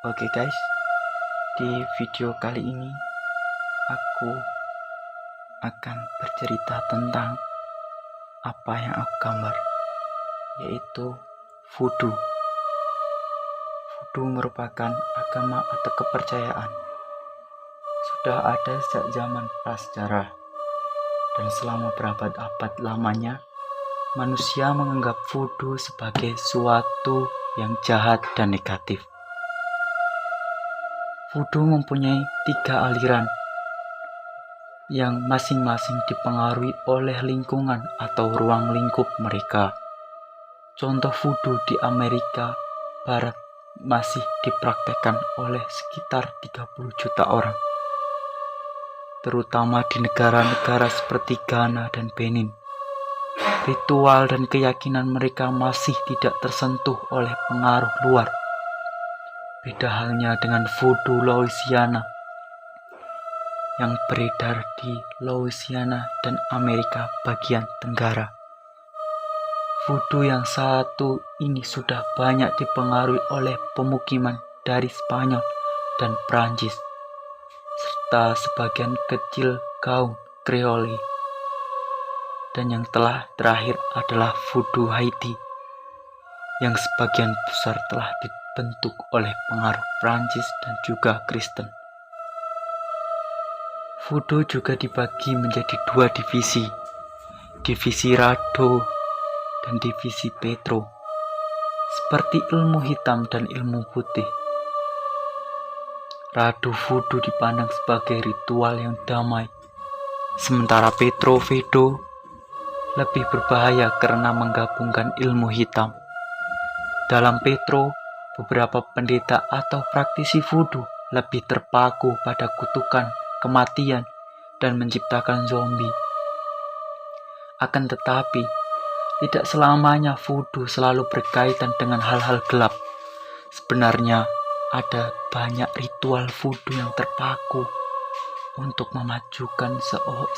Oke guys, di video kali ini aku akan bercerita tentang apa yang aku gambar, yaitu voodoo. Voodoo merupakan agama atau kepercayaan. Sudah ada sejak zaman prasejarah, dan selama berabad-abad lamanya manusia menganggap voodoo sebagai suatu yang jahat dan negatif. Voodoo mempunyai 3 aliran yang masing-masing dipengaruhi oleh lingkungan atau ruang lingkup mereka. Contoh voodoo di Amerika Barat masih dipraktekkan oleh sekitar 30 juta orang, terutama di negara-negara seperti Ghana dan Benin. Ritual dan keyakinan mereka masih tidak tersentuh oleh pengaruh luar. Beda halnya dengan voodoo Louisiana yang beredar di Louisiana dan Amerika bagian Tenggara. Voodoo yang satu ini sudah banyak dipengaruhi oleh pemukiman dari Spanyol dan Prancis, serta sebagian kecil kaum Creole. Dan yang terakhir adalah voodoo Haiti, yang sebagian besar telah dibentuk oleh pengaruh Prancis dan juga Kristen. Voodoo juga dibagi menjadi 2 divisi, divisi Rado dan divisi Petro, seperti ilmu hitam dan ilmu putih. Rado voodoo dipandang sebagai ritual yang damai, sementara Petro Vedo lebih berbahaya karena menggabungkan ilmu hitam. Dalam Petro, beberapa pendeta atau praktisi voodoo lebih terpaku pada kutukan kematian dan menciptakan zombie. Akan tetapi, tidak selamanya voodoo selalu berkaitan dengan hal-hal gelap. Sebenarnya, ada banyak ritual voodoo yang terpaku untuk memajukan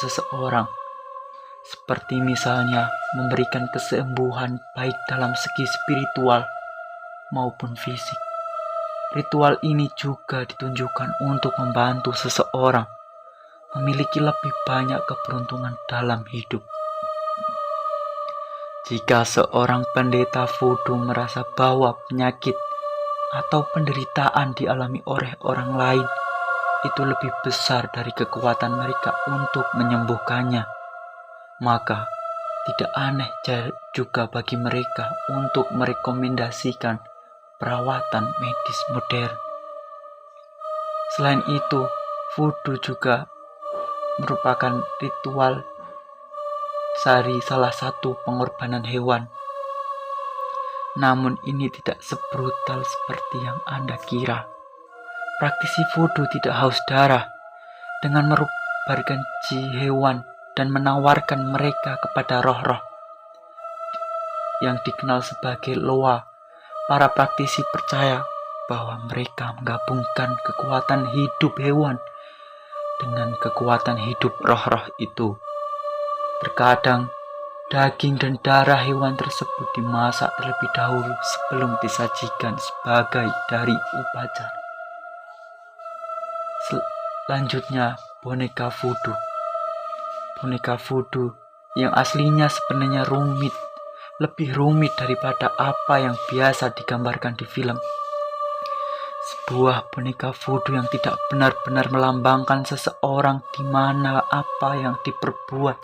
seseorang, seperti misalnya memberikan kesembuhan baik dalam segi spiritual maupun fisik. Ritual ini juga ditunjukkan untuk membantu seseorang memiliki lebih banyak keberuntungan dalam hidup. Jika seorang pendeta voodoo merasa bahwa penyakit atau penderitaan dialami oleh orang lain itu lebih besar dari kekuatan mereka untuk menyembuhkannya, maka tidak aneh juga bagi mereka untuk merekomendasikan perawatan medis modern. Selain itu, voodoo juga merupakan ritual dari salah satu pengorbanan hewan. Namun ini tidak sebrutal seperti yang Anda kira. Praktisi voodoo tidak haus darah dengan merubarkan hewan dan menawarkan mereka kepada roh-roh yang dikenal sebagai Loa. Para praktisi percaya bahwa mereka menggabungkan kekuatan hidup hewan dengan kekuatan hidup roh-roh itu. Terkadang, daging dan darah hewan tersebut dimasak terlebih dahulu sebelum disajikan sebagai dari upacara. Selanjutnya, boneka voodoo. Boneka voodoo yang aslinya sebenarnya lebih rumit daripada apa yang biasa digambarkan di film. Sebuah boneka voodoo yang tidak benar-benar melambangkan seseorang, di mana apa yang diperbuat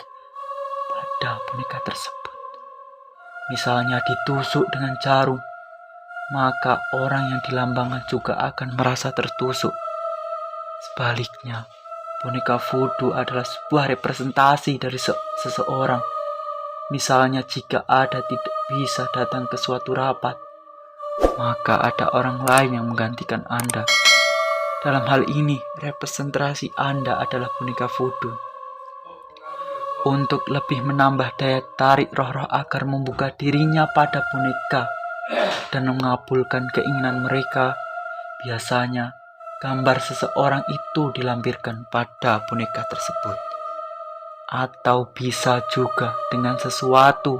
pada boneka tersebut. Misalnya ditusuk dengan jarum, maka orang yang dilambangkan juga akan merasa tertusuk. Sebaliknya, boneka voodoo adalah sebuah representasi dari seseorang. Misalnya jika Anda tidak bisa datang ke suatu rapat, maka ada orang lain yang menggantikan Anda. Dalam hal ini, representasi Anda adalah boneka voodoo. Untuk lebih menambah daya tarik roh-roh agar membuka dirinya pada boneka dan mengabulkan keinginan mereka, biasanya gambar seseorang itu dilampirkan pada boneka tersebut. Atau bisa juga dengan sesuatu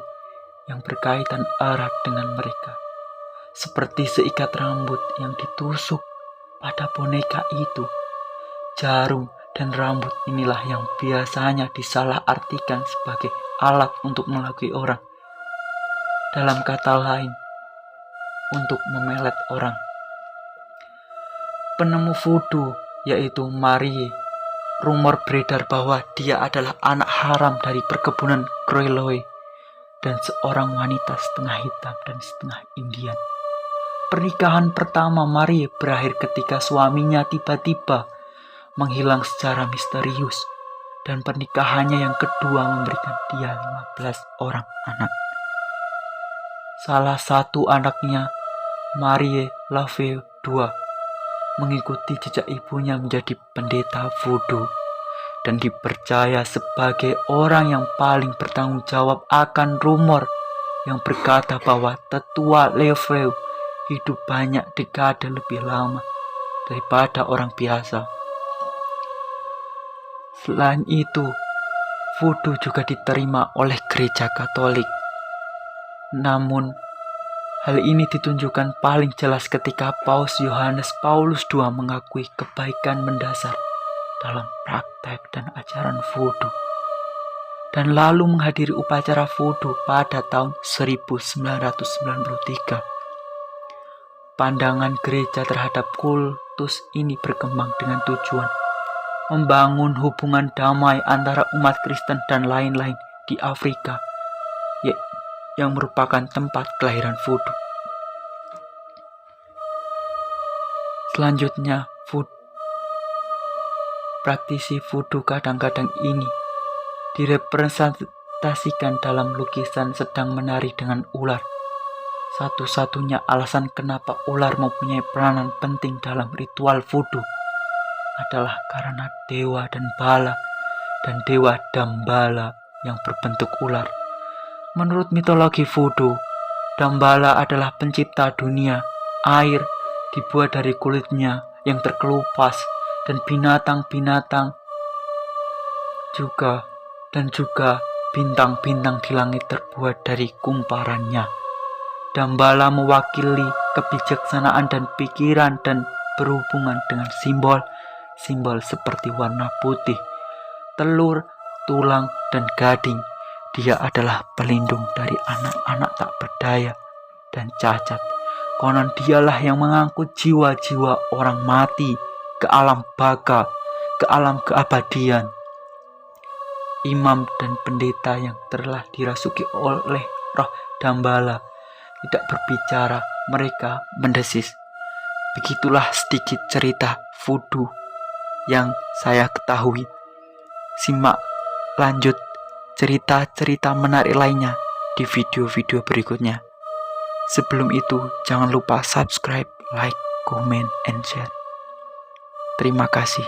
yang berkaitan erat dengan mereka, seperti seikat rambut yang ditusuk pada boneka itu. Jarum dan rambut inilah yang biasanya disalahartikan sebagai alat untuk melukai orang. Dalam kata lain, untuk memelet orang. Penemu voodoo yaitu Marie. Rumor beredar bahwa dia adalah anak haram dari perkebunan Croix dan seorang wanita setengah hitam dan setengah Indian. Pernikahan pertama Marie berakhir ketika suaminya tiba-tiba menghilang secara misterius, dan pernikahannya yang kedua memberikan dia 15 orang anak. Salah satu anaknya, Marie Laveau II, mengikuti jejak ibunya menjadi pendeta voodoo dan dipercaya sebagai orang yang paling bertanggung jawab akan rumor yang berkata bahwa tetua Laveau hidup banyak dekade lebih lama daripada orang biasa. Selain itu, voodoo juga diterima oleh gereja Katolik. Namun, hal ini ditunjukkan paling jelas ketika Paus Yohanes Paulus II mengakui kebaikan mendasar dalam praktek dan ajaran voodoo, dan lalu menghadiri upacara voodoo pada tahun 1993. Pandangan gereja terhadap kultus ini berkembang dengan tujuan membangun hubungan damai antara umat Kristen dan lain-lain di Afrika yang merupakan tempat kelahiran voodoo. Selanjutnya, praktisi voodoo kadang-kadang ini direpresentasikan dalam lukisan sedang menari dengan ular. Satu-satunya alasan kenapa ular mempunyai peranan penting dalam ritual voodoo adalah karena dewa dan bala dan dewa Dambala yang berbentuk ular. Menurut mitologi voodoo, Dambala adalah pencipta dunia. Air dibuat dari kulitnya yang terkelupas, dan binatang-binatang juga bintang-bintang di langit terbuat dari kumparannya. Dambala mewakili kebijaksanaan dan pikiran dan berhubungan dengan simbol seperti warna putih, telur, tulang, dan gading. Dia adalah pelindung dari anak-anak tak berdaya dan cacat. Konon dialah yang mengangkut jiwa-jiwa orang mati ke alam baka, ke alam keabadian. Imam dan pendeta yang telah dirasuki oleh roh Dambala tidak berbicara, mereka mendesis. Begitulah sedikit cerita voodoo yang saya ketahui. Simak lanjut cerita-cerita menarik lainnya di video-video berikutnya. Sebelum itu, jangan lupa subscribe, like, comment, and share. Terima kasih.